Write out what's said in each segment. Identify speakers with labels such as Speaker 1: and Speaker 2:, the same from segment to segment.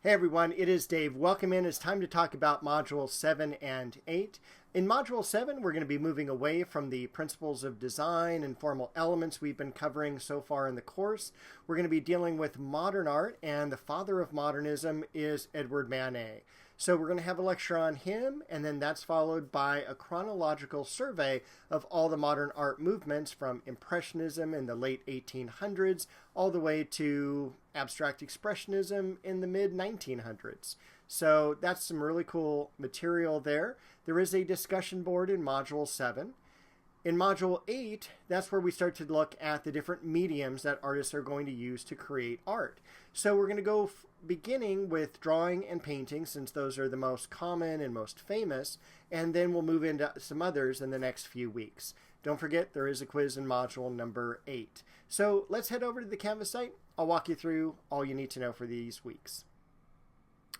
Speaker 1: Hey everyone, it is Dave. Welcome in. It's time to talk about Module 7 and 8. In Module 7, we're going to be moving away from the principles of design and formal elements we've been covering so far in the course. We're going to be dealing with modern art, and the father of modernism is Edward Manet. So we're going to have a lecture on him, and then that's followed by a chronological survey of all the modern art movements from Impressionism in the late 1800s all the way to abstract expressionism in the mid-1900s. So that's some really cool material there. There is a discussion board in Module 7. In Module 8, that's where we start to look at the different mediums that artists are going to use to create art. So we're going to go beginning with drawing and painting, since those are the most common and most famous, and then we'll move into some others in the next few weeks. Don't forget, there is a quiz in Module number 8. So let's head over to the Canvas site. I'll walk you through all you need to know for these weeks.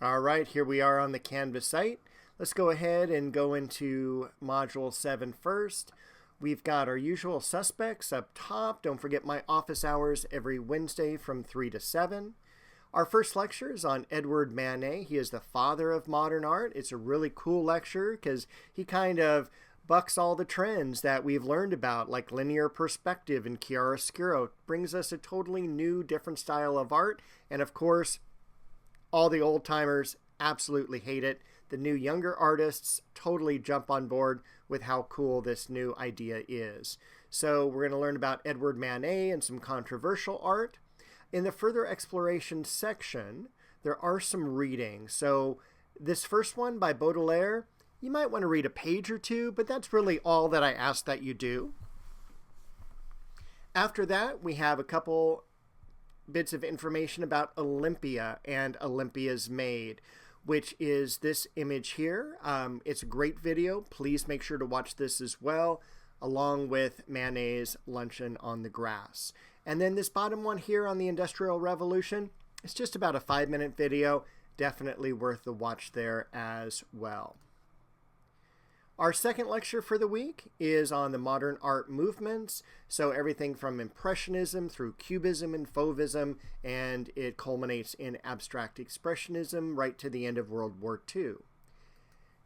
Speaker 1: All right, here we are on the Canvas site. Let's go ahead and go into Module 7 first. We've got our usual suspects up top. Don't forget my office hours every Wednesday from 3 to 7. Our first lecture is on Edward Manet. He is the father of modern art. It's a really cool lecture because he kind of bucks all the trends that we've learned about, like linear perspective and chiaroscuro. Brings us a totally new, different style of art. And of course, all the old timers absolutely hate it. The new younger artists totally jump on board with how cool this new idea is. So we're going to learn about Edward Manet and some controversial art. In the further exploration section, there are some readings. So this first one by Baudelaire, you might want to read a page or two, but that's really all that I ask that you do. After that, we have a couple bits of information about Olympia and Olympia's Maid, which is this image here. It's a great video. Please make sure to watch this as well, along with Manet's Luncheon on the Grass. And then this bottom one here on the Industrial Revolution, it's just about a 5-minute video. Definitely worth the watch there as well. Our second lecture for the week is on the modern art movements. So everything from Impressionism through Cubism and Fauvism, and it culminates in abstract expressionism right to the end of World War II.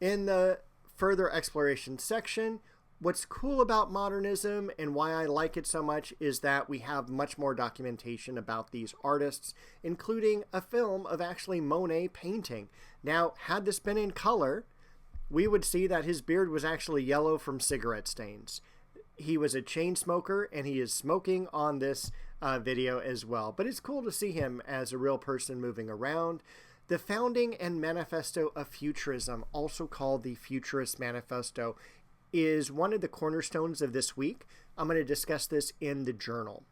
Speaker 1: In the further exploration section, what's cool about modernism and why I like it so much is that we have much more documentation about these artists, including a film of actually Monet painting. Now, had this been in color, we would see that his beard was actually yellow from cigarette stains. He was a chain smoker, and he is smoking on this video as well. But it's cool to see him as a real person moving around. The founding and manifesto of futurism, also called the Futurist Manifesto, is one of the cornerstones of this week. I'm going to discuss this in the journal.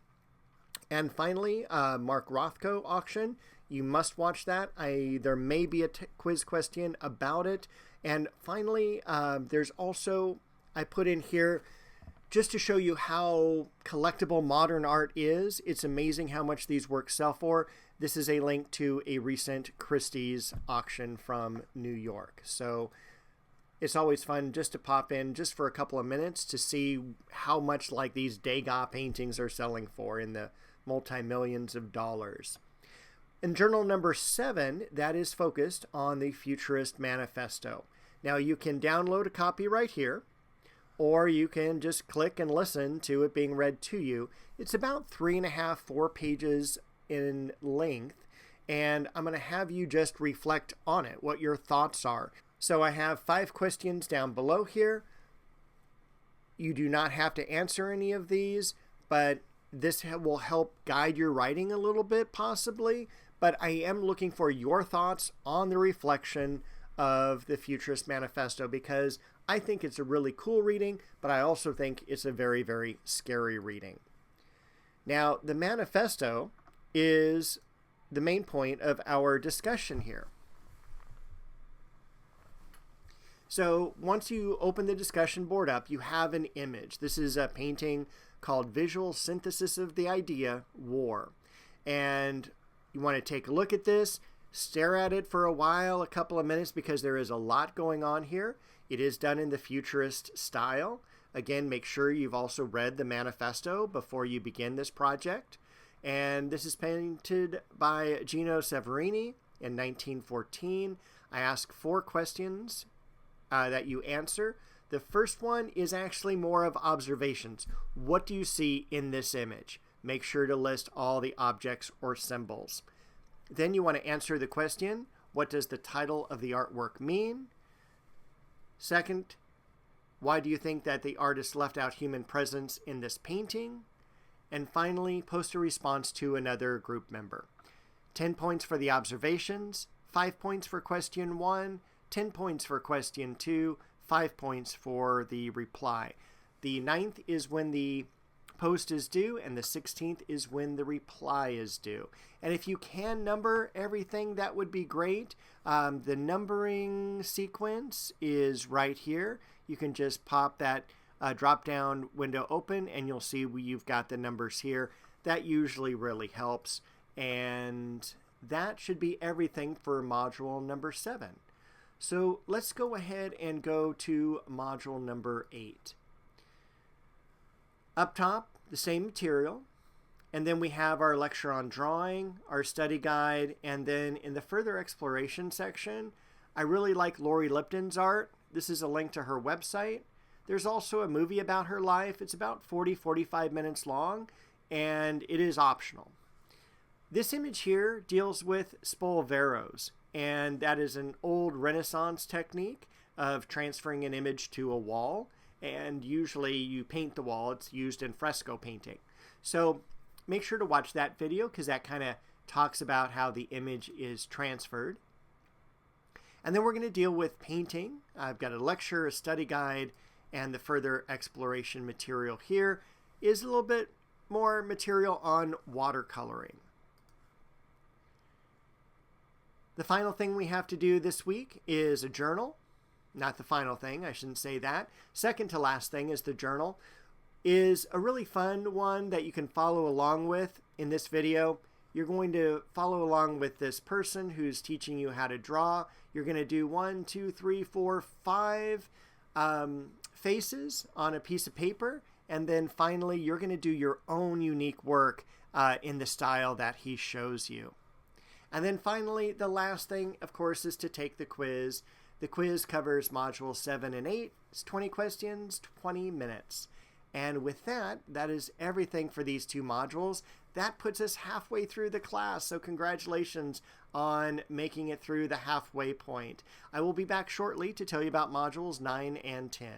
Speaker 1: And finally, Mark Rothko auction. You must watch that. There may be a quiz question about it. And finally, there's also, I put in here, just to show you how collectible modern art is. It's amazing how much these works sell for. This is a link to a recent Christie's auction from New York. So it's always fun just to pop in just for a couple of minutes to see how much like these Degas paintings are selling for in the multi-millions of dollars. In journal number 7, that is focused on the Futurist Manifesto. Now you can download a copy right here, or you can just click and listen to it being read to you. It's about 3.5, 4 pages in length, and I'm going to have you just reflect on it, what your thoughts are. So I have 5 questions down below here. You do not have to answer any of these, but this will help guide your writing a little bit possibly. But I am looking for your thoughts on the reflection of the Futurist Manifesto, because I think it's a really cool reading, but I also think it's a very, very scary reading. Now, the manifesto is the main point of our discussion here. So once you open the discussion board up, you have an image. This is a painting called Visual Synthesis of the Idea, War. And you want to take a look at this, stare at it for a while, a couple of minutes, because there is a lot going on here. It is done in the futurist style. Again, make sure you've also read the manifesto before you begin this project. And this is painted by Gino Severini. in 1914. I ask 4 questions that you answer. The first one is actually more of observations. What do you see in this image? Make sure to list all the objects or symbols. Then you want to answer the question, what does the title of the artwork mean? Second, why do you think that the artist left out human presence in this painting? And finally, post a response to another group member. 10 points for the observations, 5 points for question 1, 10 points for question 2, 5 points for the reply. The 9th is when the post is due, and the 16th is when the reply is due. And if you can number everything, that would be great. The numbering sequence is right here. You can just pop that drop-down window open, and you'll see you've got the numbers here. That usually really helps. And that should be everything for module number 7. So let's go ahead and go to module number 8. Up top, the same material, and then we have our lecture on drawing, our study guide, and then in the further exploration section, I really like Lori Lipton's art. This is a link to her website. There's also a movie about her life. It's about 40-45 minutes long, and it is optional. This image here deals with spolveros, and that is an old Renaissance technique of transferring an image to a wall, and usually you paint the wall. It's used in fresco painting. So make sure to watch that video because that kind of talks about how the image is transferred. And then we're going to deal with painting. I've got a lecture, a study guide, and the further exploration material here is a little bit more material on watercoloring. The final thing we have to do this week is a journal. Not the final thing, I shouldn't say that. Second to last thing is the journal. Is a really fun one that you can follow along with in this video. You're going to follow along with this person who's teaching you how to draw. You're going to do 1, 2, 3, 4, 5 faces on a piece of paper. And then finally, you're going to do your own unique work in the style that he shows you. And then finally, the last thing, of course, is to take the quiz. The quiz covers modules 7 and 8. It's 20 questions, 20 minutes. And with that, that is everything for these 2 modules. That puts us halfway through the class, so congratulations on making it through the halfway point. I will be back shortly to tell you about modules 9 and 10.